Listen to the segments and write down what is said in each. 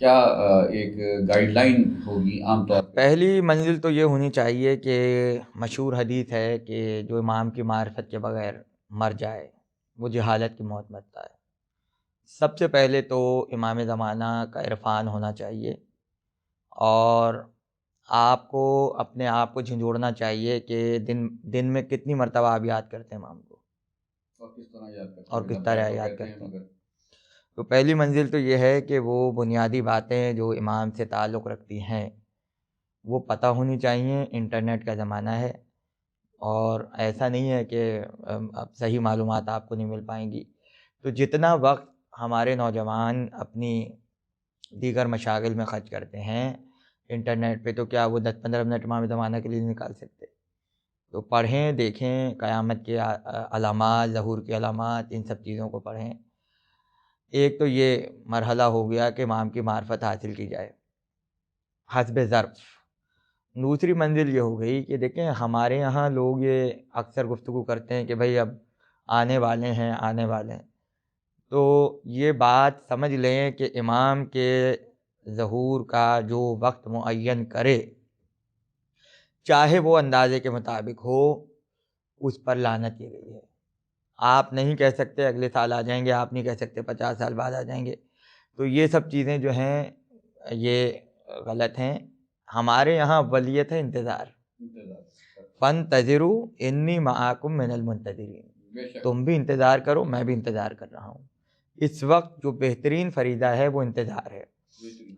کیا ایک guide line ہوگی عام طور پہ؟ پہلی منزل تو یہ ہونی چاہیے کہ مشہور حدیث ہے کہ جو امام کی معرفت کے بغیر مر جائے وہ جہالت کی موت مرتا ہے. سب سے پہلے تو امام زمانہ کا عرفان ہونا چاہیے، اور آپ کو اپنے آپ کو جھنجھوڑنا چاہیے کہ دن میں کتنی مرتبہ آپ یاد کرتے ہیں امام کو، اور کس طرح یاد کرتے ہیں؟ اور کس طرح یاد کہتے کرتے ہیں. مگر تو پہلی منزل تو یہ ہے کہ وہ بنیادی باتیں جو امام سے تعلق رکھتی ہیں وہ پتہ ہونی چاہیے. انٹرنیٹ کا زمانہ ہے اور ایسا نہیں ہے کہ اب صحیح معلومات آپ کو نہیں مل پائیں گی. تو جتنا وقت ہمارے نوجوان اپنی دیگر مشاغل میں خرچ کرتے ہیں انٹرنیٹ پہ، تو کیا وہ 10-15 منٹ امام زمانہ کے لیے نہیں نکال سکتے؟ تو پڑھیں، دیکھیں قیامت کے علامات، ظہور کی علامات، ان سب چیزوں کو پڑھیں. ایک تو یہ مرحلہ ہو گیا کہ امام کی معرفت حاصل کی جائے حسب ظرف. دوسری منزل یہ ہو گئی کہ دیکھیں ہمارے یہاں لوگ یہ اکثر گفتگو کرتے ہیں کہ بھئی اب آنے والے ہیں. تو یہ بات سمجھ لیں کہ امام کے ظہور کا جو وقت معین کرے، چاہے وہ اندازے کے مطابق ہو، اس پر لعنت کی گئی ہے. آپ نہیں کہہ سکتے اگلے سال آ جائیں گے، آپ نہیں کہہ سکتے 50 سال بعد آ جائیں گے. تو یہ سب چیزیں جو ہیں یہ غلط ہیں. ہمارے یہاں ولیت ہے انتظار. فانتظروا انی معاکم من المنتظرین. بے شک تم بھی انتظار کرو، میں بھی انتظار کر رہا ہوں. اس وقت جو بہترین فریضہ ہے وہ انتظار ہے.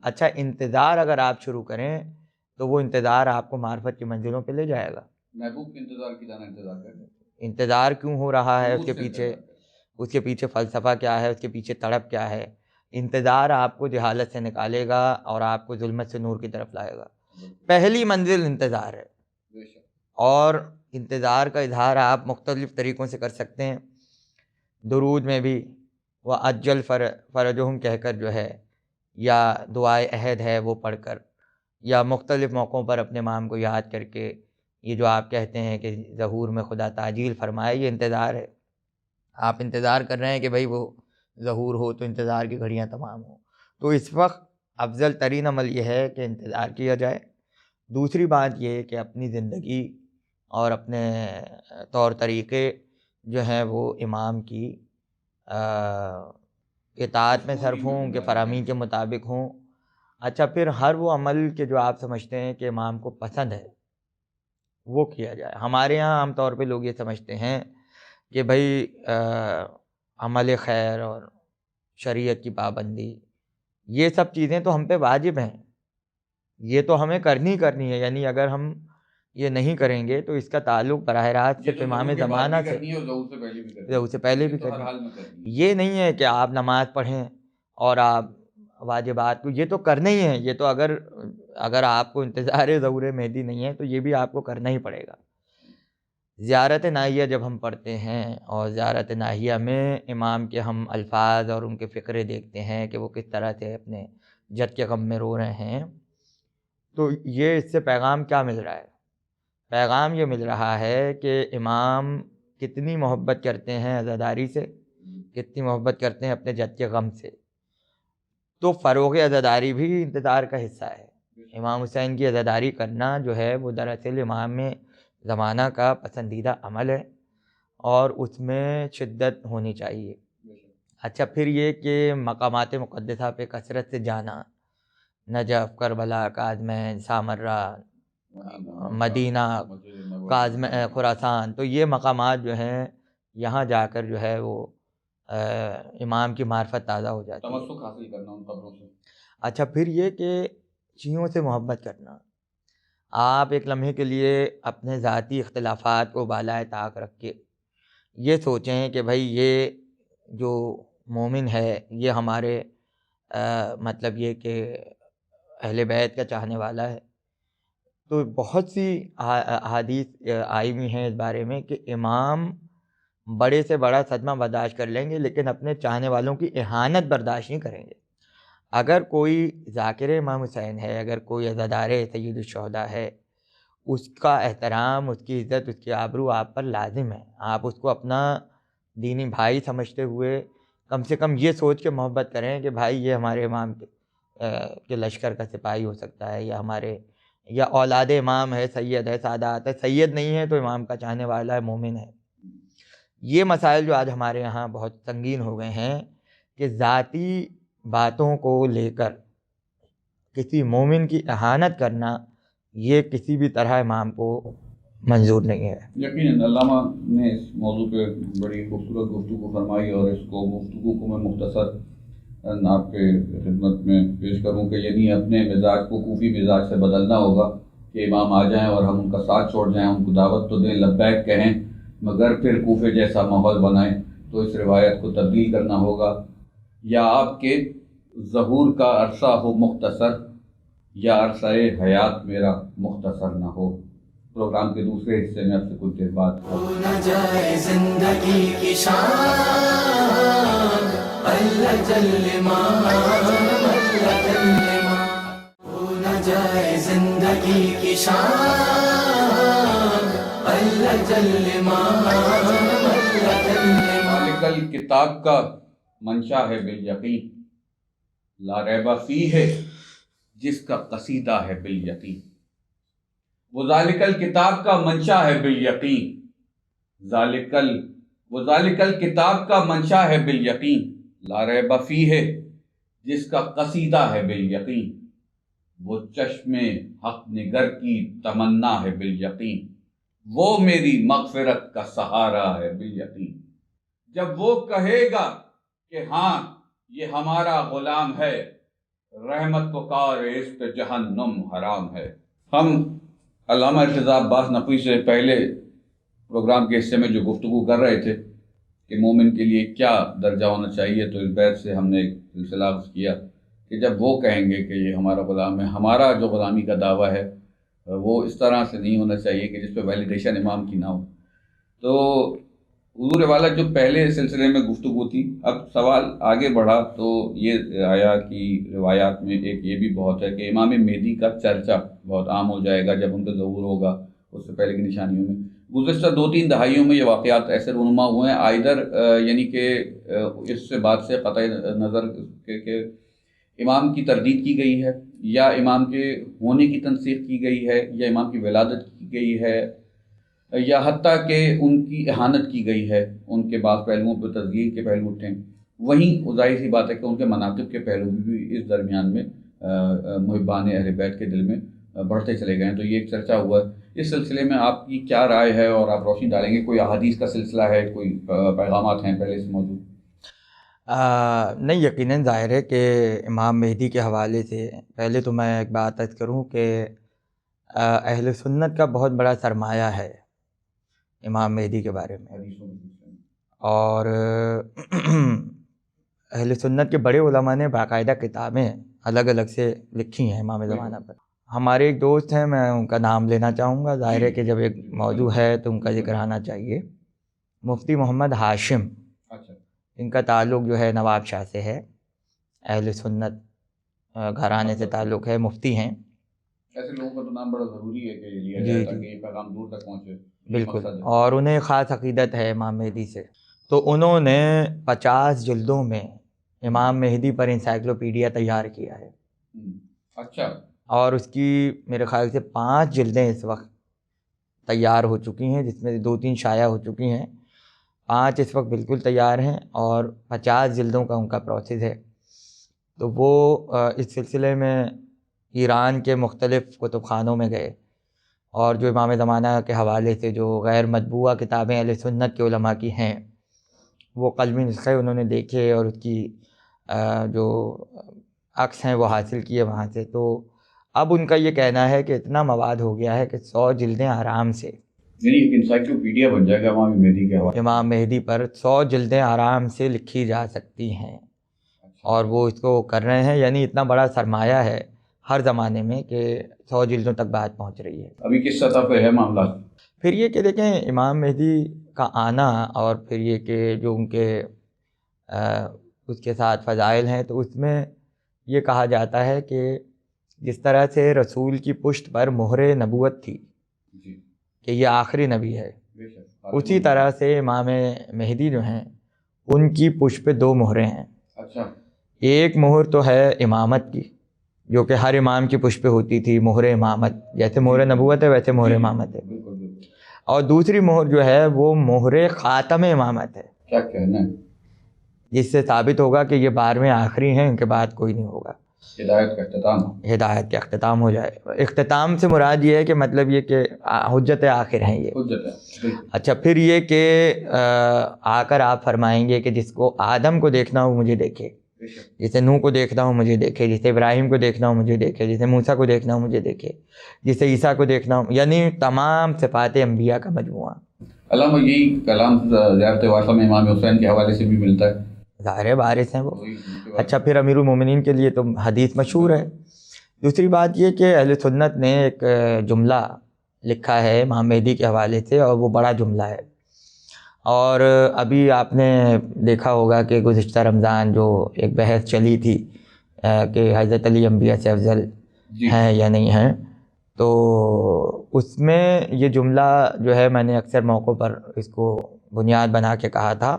اچھا، انتظار اگر آپ شروع کریں تو وہ انتظار آپ کو معرفت کی منزلوں پہ لے جائے گا. محبوب کے انتظار کی جانا انتظار کریں. انتظار کیوں ہو رہا ہے، اس ضرور کے سے پیچھے انتظار کریں. اس کے پیچھے فلسفہ کیا ہے، اس کے پیچھے تڑپ کیا ہے. انتظار آپ کو جہالت سے نکالے گا اور آپ کو ظلمت سے نور کی طرف لائے گا. پہلی منزل انتظار ہے. بے شک. اور انتظار کا اظہار آپ مختلف طریقوں سے کر سکتے ہیں. درود میں بھی وہ اجل فرجہم کہہ کر جو ہے، یا دعائے عہد ہے وہ پڑھ کر، یا مختلف موقعوں پر اپنے امام کو یاد کر کے یہ جو آپ کہتے ہیں کہ ظہور میں خدا تعجیل فرمائے، یہ انتظار ہے. آپ انتظار کر رہے ہیں کہ بھئی وہ ظہور ہو تو انتظار کی گھڑیاں تمام ہوں. تو اس وقت افضل ترین عمل یہ ہے کہ انتظار کیا جائے. دوسری بات یہ کہ اپنی زندگی اور اپنے طور طریقے جو ہیں وہ امام کی اطاعت میں صرف ہوں، کہ فرامین کے مطابق ہوں. اچھا، پھر ہر وہ عمل کہ جو آپ سمجھتے ہیں کہ امام کو پسند ہے وہ کیا جائے. ہمارے یہاں عام طور پہ لوگ یہ سمجھتے ہیں کہ بھئی عمل خیر اور شریعت کی پابندی، یہ سب چیزیں تو ہم پہ واجب ہیں، یہ تو ہمیں کرنی ہے. یعنی اگر ہم یہ نہیں کریں گے تو اس کا تعلق براہ راست صرف امام زمانہ سے، ظہور سے پہلے بھی کرنی ہے. یہ نہیں ہے کہ آپ نماز پڑھیں اور آپ واجبات کو، یہ تو کرنا ہی ہے. یہ تو اگر آپ کو انتظار ظہور مہدی نہیں ہے تو یہ بھی آپ کو کرنا ہی پڑے گا. زیارت ناہیہ جب ہم پڑھتے ہیں اور زیارت ناہیہ میں امام کے ہم الفاظ اور ان کے فقرے دیکھتے ہیں کہ وہ کس طرح سے اپنے جد کے غم میں رو رہے ہیں، تو یہ اس سے پیغام کیا مل رہا ہے؟ پیغام یہ مل رہا ہے کہ امام کتنی محبت کرتے ہیں عزاداری سے، کتنی محبت کرتے ہیں اپنے جد کے غم سے. تو فروغ عزاداری بھی انتظار کا حصہ ہے. امام حسین کی عزاداری کرنا جو ہے وہ دراصل امام زمانہ کا پسندیدہ عمل ہے اور اس میں شدت ہونی چاہیے. اچھا، پھر یہ کہ مقامات مقدسہ پہ کثرت سے جانا، نجف، کربلا، کاظمین، سامرہ، مدینہ، خراسان، تو یہ مقامات جو ہیں یہاں جا کر جو ہے وہ امام کی معرفت تازہ ہو جاتی ہے. تمسک حاصل کرنا ان قبروں سے. اچھا، پھر یہ کہ شیعوں سے محبت کرنا. آپ ایک لمحے کے لیے اپنے ذاتی اختلافات کو بالائے طاق رکھ کے یہ سوچیں کہ بھائی یہ جو مومن ہے یہ ہمارے مطلب یہ کہ اہل بیت کا چاہنے والا ہے. تو بہت سی احادیث آئی ہوئی ہیں اس بارے میں کہ امام بڑے سے بڑا صدمہ برداشت کر لیں گے لیکن اپنے چاہنے والوں کی اہانت برداشت نہیں کریں گے. اگر کوئی ذاکر امام حسین ہے، اگر کوئی عزادار سید الشہداء ہے، اس کا احترام، اس کی عزت، اس کی آبرو آپ پر لازم ہے. آپ اس کو اپنا دینی بھائی سمجھتے ہوئے کم سے کم یہ سوچ کے محبت کریں کہ بھائی یہ ہمارے امام کے کہ لشکر کا سپاہی ہو سکتا ہے، یا اولاد امام ہے، سید ہے، سادات ہے، سید نہیں ہے تو امام کا چاہنے والا ہے، مومن ہے۔ یہ مسائل جو آج ہمارے یہاں بہت سنگین ہو گئے ہیں کہ ذاتی باتوں کو لے کر کسی مومن کی اہانت کرنا، یہ کسی بھی طرح امام کو منظور نہیں ہے۔ یقیناً علامہ نے اس موضوع پہ بڑی خوبصورت گفتگو فرمائی، اور اس گفتگو کو میں مختصر آپ کے خدمت میں پیش کروں کہ یعنی اپنے مزاج کو کوفی مزاج سے بدلنا ہوگا کہ امام آ جائیں اور ہم ان کا ساتھ چھوڑ جائیں، ان کو دعوت تو دیں، لبیک کہیں، مگر پھر کوفے جیسا ماحول بنائیں۔ تو اس روایت کو تبدیل کرنا ہوگا، یا آپ کے ظہور کا عرصہ ہو مختصر، یا عرصہ حیات میرا مختصر نہ ہو۔ پروگرام کے دوسرے حصے میں آپ سے کچھ دیر بعد ہو نہ جائے زندگی کی شان، اللہ جل مان، اللہ جل مان، ہو نہ جائے زندگی کی شان، اللہ جل مان، اللہ جل مان۔ ذالک کتاب کا منشا ہے بالیقین، لا ریب فیہ ہے جس کا قصیدہ ہے بالیقین۔ وہ ذالک الکتاب کا منشا ہے بالیقین، وہ ذالک الکتاب کا منشا ہے بالیقین، لا ریب فیہ ہے جس کا قصیدہ ہے بالیقین۔ وہ چشم حق نگر کی تمنا ہے بالیقین، وہ میری مغفرت کا سہارا ہے بالیقین۔ جب وہ کہے گا کہ ہاں یہ ہمارا غلام ہے، رحمت پکار اس پہ جہنم حرام ہے۔ ہم علامہ ارتضیٰ عباس نقوی سے پہلے پروگرام کے حصے میں جو گفتگو کر رہے تھے کہ مومن کے لیے کیا درجہ ہونا چاہیے، تو اس بیت سے ہم نے ایک سلسلہ عرض کیا کہ جب وہ کہیں گے کہ یہ ہمارا غلام ہے، ہمارا جو غلامی کا دعویٰ ہے وہ اس طرح سے نہیں ہونا چاہیے کہ جس پہ ویلیڈیشن امام کی نہ ہو۔ تو حضور والا جو پہلے سلسلے میں گفتگو تھی، اب سوال آگے بڑھا تو یہ آیا کہ روایات میں ایک یہ بھی بہت ہے کہ امام مہدی کا چرچا بہت عام ہو جائے گا جب ان کا ظہور ہوگا، اس سے پہلے کی نشانیوں میں۔ گزشتہ 2-3 دہائیوں میں یہ واقعات ایسے رونما ہوئے ہیں، آئدر یعنی کہ اس سے بات سے قطع نظر کہ امام کی تردید کی گئی ہے، یا امام کے ہونے کی تنسیخ کی گئی ہے، یا امام کی ولادت کی گئی ہے، یا حتیٰ کہ ان کی اہانت کی گئی ہے، ان کے بعض پہلوؤں پہ تزیین کے پہلو اٹھیں۔ وہیں ظاہر سی بات ہے کہ ان کے مناقب کے پہلو بھی اس درمیان میں محبان اہل بیت کے دل میں بڑھتے چلے گئے ہیں۔ تو یہ ایک چرچا ہوا ہے۔ اس سلسلے میں آپ کی کیا رائے ہے اور آپ روشنی ڈالیں گے؟ کوئی احادیث کا سلسلہ ہے، کوئی پیغامات ہیں پہلے سے موجود؟ نہیں، یقیناً ظاہر ہے کہ امام مہدی کے حوالے سے پہلے تو میں ایک بات عرض کروں کہ اہل سنت کا بہت بڑا سرمایہ ہے امام مہدی کے بارے میں، اور اہل سنت کے بڑے علماء نے باقاعدہ کتابیں الگ الگ سے لکھی ہیں امام زمانہ پر۔ ہمارے ایک دوست ہیں، میں ان کا نام لینا چاہوں گا، ظاہر ہے کہ جب ایک موضوع ہے تو ان کا ذکر آنا چاہیے۔ مفتی محمد ہاشم، ان کا تعلق جو ہے نواب شاہ سے ہے، اہل سنت گھرانے سے تعلق ہے، مفتی ہیں۔ ایسے لوگوں کا تو نام بڑا ضروری ہے کہ یہ لیا جائے تاکہ یہ پیغام دور تک پہنچے۔ بالکل، اور انہیں خاص عقیدت ہے امام مہدی سے۔ تو انہوں نے 50 جلدوں میں امام مہدی پر انسائکلوپیڈیا تیار کیا ہے۔ اچھا۔ اور اس کی میرے خیال سے 5 جلدیں اس وقت تیار ہو چکی ہیں، جس میں 2-3 شائع ہو چکی ہیں، 5 اس وقت بالکل تیار ہیں، اور 50 جلدوں کا ان کا پروسیس ہے۔ تو وہ اس سلسلے میں ایران کے مختلف کتب خانوں میں گئے، اور جو امام زمانہ کے حوالے سے جو غیر مطبوعہ کتابیں اہل سنت کے علماء کی ہیں، وہ قلمی نسخے انہوں نے دیکھے اور اس کی جو عکس ہیں وہ حاصل کیے وہاں سے۔ تو اب ان کا یہ کہنا ہے کہ اتنا مواد ہو گیا ہے کہ 100 جلدیں آرام سے، یعنی ایک انسائکلوپیڈیا بن جائے گا امام مہدی کے حوالے، امام مہدی پر 100 جلدیں آرام سے لکھی جا سکتی ہیں، اور وہ اس کو کر رہے ہیں۔ یعنی اتنا بڑا سرمایہ ہے ہر زمانے میں کہ 100 جلدوں تک بات پہنچ رہی ہے۔ ابھی کس سطح پہ ہے معاملہ؟ پھر یہ کہ دیکھیں امام مہدی کا آنا، اور پھر یہ کہ جو ان کے اس کے ساتھ فضائل ہیں، تو اس میں یہ کہا جاتا ہے کہ جس طرح سے رسول کی پشت پر مہر نبوت تھی کہ یہ آخری نبی ہے، اسی طرح سے امام مہدی جو ہیں ان کی پشت پہ 2 مہریں ہیں۔ اچھا۔ ایک مہر تو ہے امامت کی، جو کہ ہر امام کی پشت پہ ہوتی تھی، مہر امامت، جیسے مہر نبوت ہے ویسے مہر امامت ہے. بالکل بالکل. اور دوسری مہر جو ہے وہ مہر خاتم امامت ہے، کیا کہنا ہے. جس سے ثابت ہوگا کہ یہ 12ویں آخری ہیں، ان کے بعد کوئی نہیں ہوگا. ہدایت کا اختتام. ہدایت کا اختتام ہو جائے. اختتام سے مراد یہ ہے کہ مطلب یہ کہ حجت آخر ہیں یہ. حجت ہے. بالکل. اچھا، پھر یہ کہ آ کر آپ فرمائیں گے کہ جس کو آدم کو دیکھنا ہو مجھے دیکھے، بے شک. جسے نوح کو دیکھنا ہو مجھے دیکھے، جسے ابراہیم کو دیکھنا ہو مجھے دیکھے، جسے موسیٰ کو دیکھنا ہو مجھے دیکھے، جسے عیسیٰ کو دیکھنا ہو، یعنی تمام صفات انبیاء کا مجموعہ. علامہ یہی کلام زیارت واسطہ میں امام حسین کے حوالے سے بھی ملتا ہے. ظاہر وارث ہیں وہ. وہی ان کے بعد. اچھا، پھر امیر المومنین کے لیے تو حدیث مشہور ہے. دوسری بات یہ کہ اہل سنت نے ایک جملہ لکھا ہے امام مہدی کے حوالے سے، اور وہ بڑا جملہ ہے. اور ابھی آپ نے دیکھا ہوگا کہ گزشتہ رمضان جو ایک بحث چلی تھی کہ حضرت علی انبیاء سے افضل جی. ہیں یا نہیں ہیں، تو اس میں یہ جملہ جو ہے میں نے اکثر موقعوں پر اس کو بنیاد بنا کے کہا تھا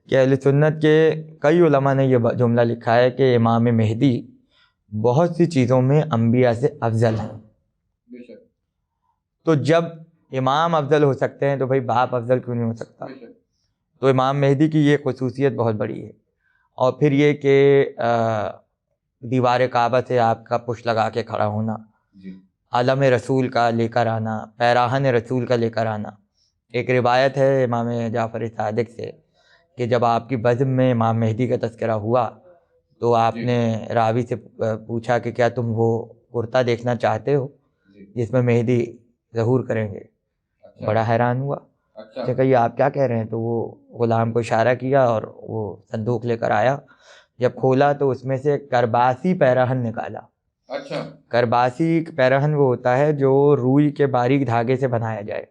کہ اہل سنت کے کئی علماء نے یہ جملہ لکھا ہے کہ امام مہدی بہت سی چیزوں میں انبیاء سے افضل ہیں. بے شک. تو جب امام افضل ہو سکتے ہیں تو بھائی باپ افضل کیوں نہیں ہو سکتا؟ بے شک. تو امام مہدی کی یہ خصوصیت بہت بڑی ہے. اور پھر یہ کہ دیوار کعبہ سے آپ کا پشت لگا کے کھڑا ہونا، جی. علم رسول کا لے کر آنا، پیراہن رسول کا لے کر آنا. ایک روایت ہے امام جعفر صادق سے کہ جب آپ کی بزم میں امام مہدی کا تذکرہ ہوا تو آپ جی. نے راوی سے پوچھا کہ کیا تم وہ کرتا دیکھنا چاہتے ہو جی. جس میں مہدی ظہور کریں گے؟ اچھا. بڑا حیران ہوا. اچھا. کہ یہ آپ کیا کہہ رہے ہیں؟ تو وہ غلام کو اشارہ کیا اور وہ صندوق لے کر آیا. جب کھولا تو اس میں سے کرباسی پیراہن نکالا. اچھا. کرباسی پیراہن وہ ہوتا ہے جو روئی کے باریک دھاگے سے بنایا جائے،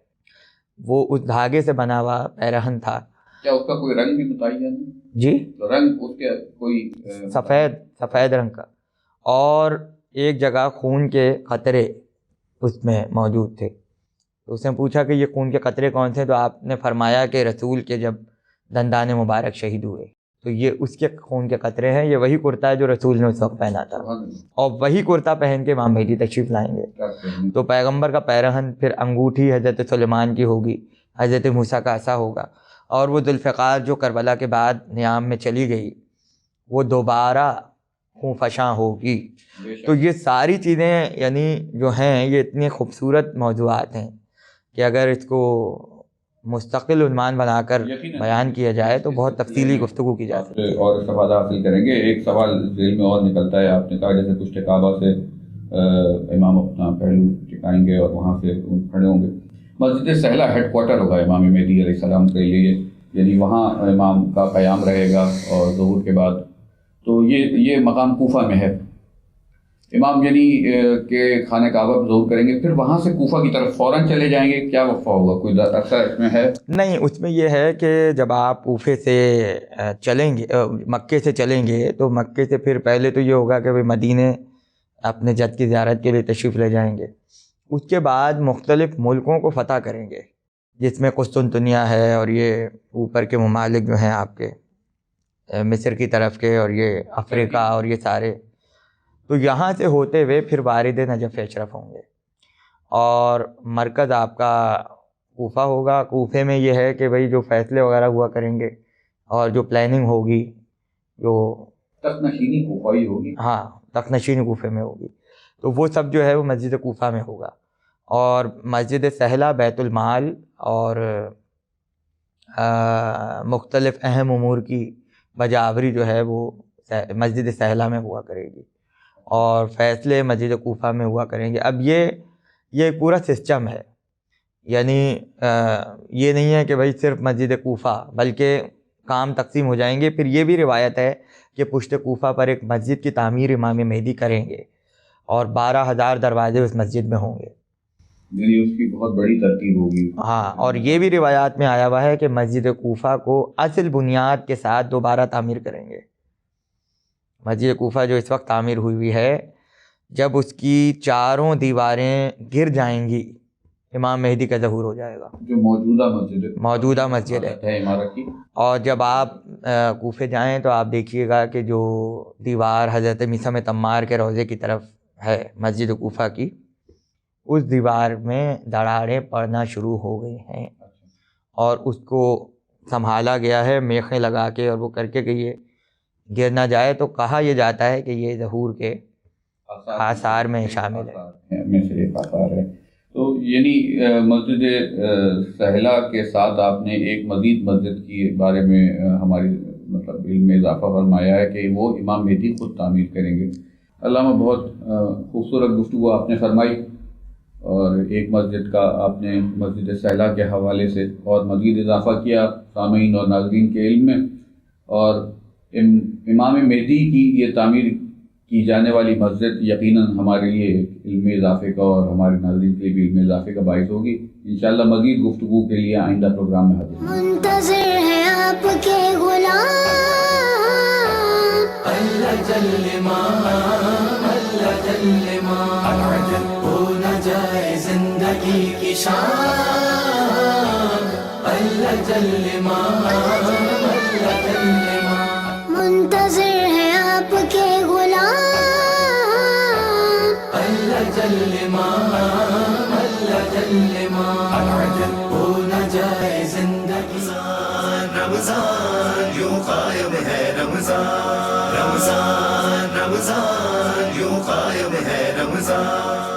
وہ اس دھاگے سے بنا ہوا پیراہن تھا. کیا اس کا کوئی رنگ بھی متعین ہے؟ جی، رنگ اس کے کوئی سفید رنگ کا، اور ایک جگہ خون کے قطرے اس میں موجود تھے. تو اس نے پوچھا کہ یہ خون کے قطرے کون تھے؟ تو آپ نے فرمایا کہ رسول کے جب دندان مبارک شہید ہوئے تو یہ اس کے خون کے قطرے ہیں. یہ وہی کرتا ہے جو رسول نے اس وقت پہنا تھا، اور وہی کرتا پہن کے امام مہدی تشریف لائیں گے. تو پیغمبر کا پیراہن، پھر انگوٹھی حضرت سلیمان کی ہوگی، حضرت موسیٰ کا عصا ہوگا، اور وہ ذوالفقار جو کربلا کے بعد نیام میں چلی گئی وہ دوبارہ خونفشاں ہوگی. تو یہ ساری چیزیں یعنی جو ہیں یہ اتنے خوبصورت موضوعات ہیں کہ اگر اس کو مستقل عنوان بنا کر بیان کیا جائے تو بہت تفصیلی گفتگو کی جا سکتی ہے. اور استفادہ حاصل کریں گے. ایک سوال ذہن میں اور نکلتا ہے. آپ نے کہا جیسے پشت کعبہ سے امام اپنا پہلو ٹکائیں گے اور وہاں سے کھڑے ہوں گے. مسجد سہلہ ہیڈ کوارٹر ہوگا امام مہدی علیہ السلام کے لیے، یعنی وہاں امام کا قیام رہے گا اور ظہور کے بعد. تو یہ مقام کوفہ میں ہے. امام یعنی کہ خانہ کعبہ پر ظہور کریں گے، پھر وہاں سے کوفہ کی طرف فوراً چلے جائیں گے. کیا وقفہ ہوگا؟ کوئی عرصہ اس میں ہے؟ نہیں، اس میں یہ ہے کہ جب آپ کوفے سے چلیں گے، مکے سے چلیں گے، تو مکے سے پھر پہلے تو یہ ہوگا کہ مدینے اپنے جد کی زیارت کے لیے تشریف لے جائیں گے. اس کے بعد مختلف ملکوں کو فتح کریں گے، جس میں قسطنطنیہ ہے اور یہ اوپر کے ممالک جو ہیں آپ کے مصر کی طرف کے، اور یہ افریقہ اور یہ سارے. تو یہاں سے ہوتے ہوئے پھر وارد نجف اشرف ہوں گے، اور مرکز آپ کا کوفہ ہوگا. کوفے میں یہ ہے کہ بھئی جو فیصلے وغیرہ ہوا کریں گے اور جو پلاننگ ہوگی، جو تخت نشینی کوفہ ہی ہوگی. ہاں، تخت نشینی کوفے میں ہوگی. تو وہ سب جو ہے وہ مسجد کوفہ میں ہوگا. اور مسجد سہلہ بیت المال اور مختلف اہم امور کی بجاوری جو ہے وہ مسجد سہلہ میں ہوا کرے گی، اور فیصلے مسجد کوفہ میں ہوا کریں گے. اب یہ پورا سسٹم ہے، یعنی یہ نہیں ہے کہ بھائی صرف مسجد کوفہ، بلکہ کام تقسیم ہو جائیں گے. پھر یہ بھی روایت ہے کہ پشت کوفہ پر ایک مسجد کی تعمیر امام مہدی کریں گے، اور 12,000 دروازے اس مسجد میں ہوں گے. یعنی اس کی بہت بڑی ترتیب ہوگی. ہاں، اور یہ بھی روایات میں آیا ہوا ہے کہ مسجد کوفہ کو اصل بنیاد کے ساتھ دوبارہ تعمیر کریں گے. مسجد کوفہ جو اس وقت تعمیر ہوئی ہے، جب اس کی چاروں دیواریں گر جائیں گی امام مہدی کا ظہور ہو جائے گا، جو موجودہ مسجد ہے عمارت کی. اور جب آپ کوفے جائیں تو آپ دیکھیے گا کہ جو دیوار حضرت میثم تمار کے روضے کی طرف ہے مسجد کوفہ کی، اس دیوار میں دراڑیں پڑنا شروع ہو گئی ہیں اور اس کو سنبھالا گیا ہے میخیں لگا کے اور وہ کر کے کہ یہ گر نہ جائے. تو کہا یہ جاتا ہے کہ یہ ظہور کے آثار میں شامل ہے. میں سے ایک آثار ہے. تو یعنی مسجد سہلہ کے ساتھ آپ نے ایک مزید مسجد کے بارے میں ہماری مطلب علم میں اضافہ فرمایا ہے کہ وہ امام مہدی خود تعمیر کریں گے. علامہ بہت خوبصورت گفتگو آپ نے فرمائی اور ایک مسجد کا آپ نے مسجد سہلہ کے حوالے سے اور مزید اضافہ کیا سامعین اور ناظرین کے علم میں. اور امام مہدی کی یہ تعمیر کی جانے والی مسجد یقیناً ہمارے لیے علمی اضافے کا اور ہمارے ناظرین کے لیے بھی علمی اضافے کا باعث ہوگی. انشاءاللہ مزید گفتگو کے لیے آئندہ پروگرام میں حاضر ہوں. منتظر ہے آپ کے غلام اللہ جل اللہ جل ہو نہ جائے زندگی کی شان. اللہ جل اللہ جل منتظر ہے آپ کے غلام اللہ جل ہو نہ جائے زندگی. رمضان یوں قائم ہے رمضان، رمضان رمضان یوں قائم ہے رمضان.